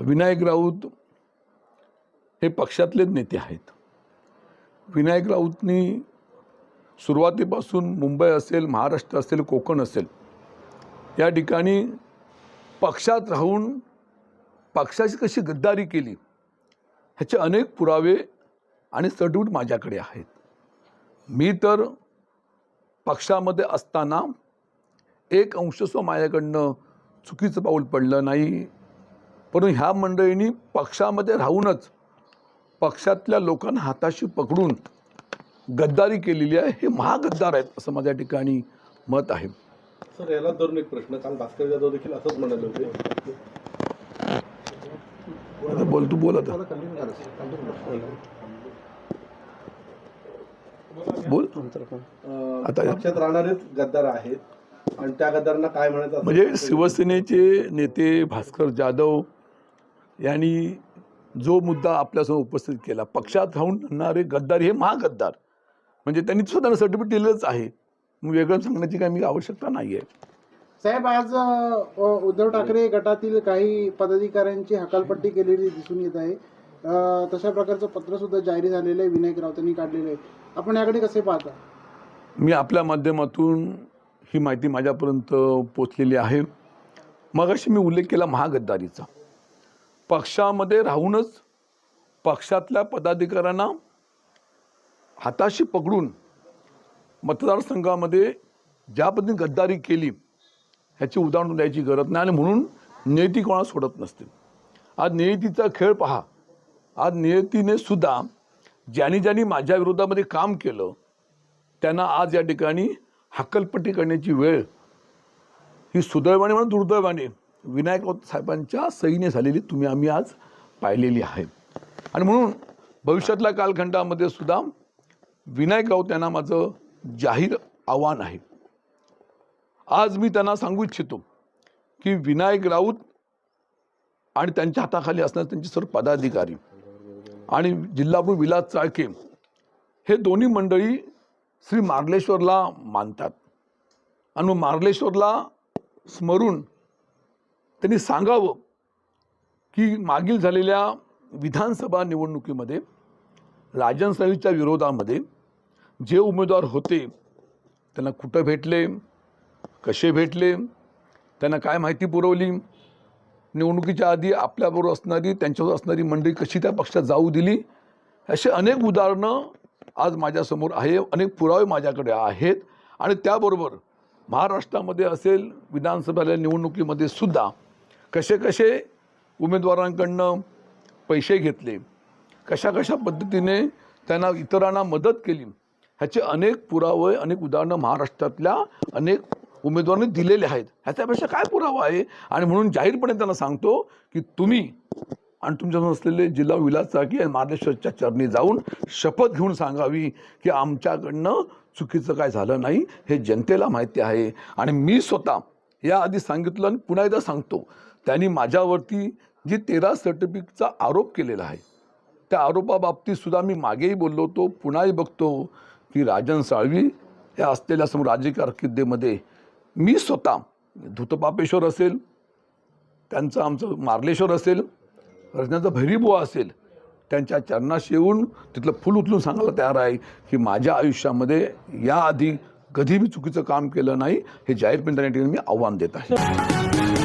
विनायक राऊत हे पक्षातलेच नेते आहेत. विनायक राऊतनी सुरुवातीपासून मुंबई असेल, महाराष्ट्र असेल, कोकण असेल या ठिकाणी पक्षात राहून पक्षाची कशी गद्दारी केली ह्याचे अनेक पुरावे आणि सर्टिफिकेट माझ्याकडे आहेत. मी तर पक्षामध्ये असताना एक अंशस्व माझ्याकडनं चुकीचं पाऊल पडलं नाही, परंतु ह्या मंडळींनी पक्षामध्ये राहूनच पक्षातल्या लोकांना हाताशी पकडून गद्दारी केलेली आहे. हे महागद्दार आहेत असं माझ्या ठिकाणी मत आहे. सर, याला धरून एक प्रश्न, काल भास्कर जाधव देखील असंच म्हणाले होते. बोल, तू बोल आता. बोल आता. पक्षात राहणारेच गद्दार आहेत आणि त्या गद्दारांना काय म्हणायचं म्हणजे शिवसेनेचे नेते भास्कर जाधव यांनी जो मुद्दा आपल्यासमोर उपस्थित केला, पक्षात राहून राहणारे गद्दार हे महागद्दार, म्हणजे त्यांनी स्वतःला सर्टिफिकेट दिलेलंच आहे. मग वेगळं सांगण्याची काही आवश्यकता नाही आहे. साहेब, आज उद्धव ठाकरे गटातील काही पदाधिकाऱ्यांची हकालपट्टी केलेली दिसून येत आहे. तशा प्रकारचं पत्र सुद्धा जारी झालेलं आहे, विनायक राऊतांनी काढलेलं आहे. आपण याकडे कसे पाहता? मी आपल्या माध्यमातून ही माहिती माझ्यापर्यंत पोचलेली आहे. मगाशी मी उल्लेख केला महागद्दारीचा. पक्षामध्ये राहूनच पक्षातल्या पदाधिकाऱ्यांना हाताशी पकडून मतदारसंघामध्ये ज्या पद्धतीने गद्दारी केली ह्याची उदाहरण द्यायची गरज नाही, आणि म्हणून नियती कोणाला सोडत नसते. आज नियतीचा खेळ पहा. आज नियतीने सुद्धा ज्यांनी माझ्या विरोधामध्ये काम केलं त्यांना आज या ठिकाणी हक्कलपट्टी करण्याची वेळ ही सुदैवाने म्हणून दुर्दैवाने विनायक राऊत साहेबांच्या सहीने झालेली आम्ही आज पाहिलेली आहे. आणि म्हणून भविष्यातल्या कालखंडामध्ये सुद्धा विनायक राऊत यांना माझं जाहीर आव्हान आहे. आज मी त्यांना सांगू इच्छितो की विनायक राऊत आणि त्यांच्या हाताखाली असणारे त्यांचे सर्व पदाधिकारी आणि जिल्हाप्रमुख विलास चाळके हे दोन्ही मंडळी श्री मार्लेश्वरला मानतात. आणि मग मार्लेश्वरला स्मरून त्यांनी सांगावं की मागील झालेल्या विधानसभा निवडणुकीमध्ये राजन साळवीच्या विरोधामध्ये जे उमेदवार होते त्यांना कुठं भेटले, कसे भेटले, त्यांना काय माहिती पुरवली, निवडणुकीच्या आधी आपल्याबरोबर असणारी त्यांच्यावर असणारी मंडळी कशी त्या पक्षात जाऊ दिली, असे अनेक उदाहरणं आज माझ्यासमोर आहे, अनेक पुरावे माझ्याकडे आहेत. आणि त्याबरोबर महाराष्ट्रामध्ये असेल विधानसभेच्या निवडणुकीमध्ये सुद्धा कसे कसे उमेदवारांकडनं पैसे घेतले, कशा कशा पद्धतीने त्यांना इतरांना मदत केली ह्याचे अनेक पुरावे, अनेक उदाहरणं महाराष्ट्रातल्या अनेक उमेदवारांनी दिलेले आहेत. ह्याच्यापेक्षा काय पुरावा आहे? आणि म्हणून जाहीरपणे त्यांना सांगतो की तुम्ही आणि तुमच्यासमोर असलेले जिल्हा विलास चाळके आणि मार्लेश्वरच्या चरणी जाऊन शपथ घेऊन सांगावी की आमच्याकडनं चुकीचं काय झालं नाही, हे जनतेला माहिती आहे. आणि मी स्वतः याआधी सांगितलं आणि पुन्हा एकदा सांगतो, त्यांनी माझ्यावरती जी 13 सर्टिफिकेटचा आरोप केलेला आहे त्या आरोपाबाबतीत सुद्धा मी मागेही बोललो होतो, पुन्हाही बघतो की राजन साळवी या असलेल्या समोर राजकीय कारकिर्दीमध्ये मी स्वतः धुतपापेश्वर असेल, त्यांचं आमचं मार्लेश्वर असेल, रचनाचा भैरीबुवा असेल, त्यांच्या चरणाशी येऊन तिथलं फुल उचलून सांगायला तयार आहे की माझ्या आयुष्यामध्ये याआधी कधी मी चुकीचं काम केलं नाही. हे जाहीरपणे मी आव्हान देत आहे.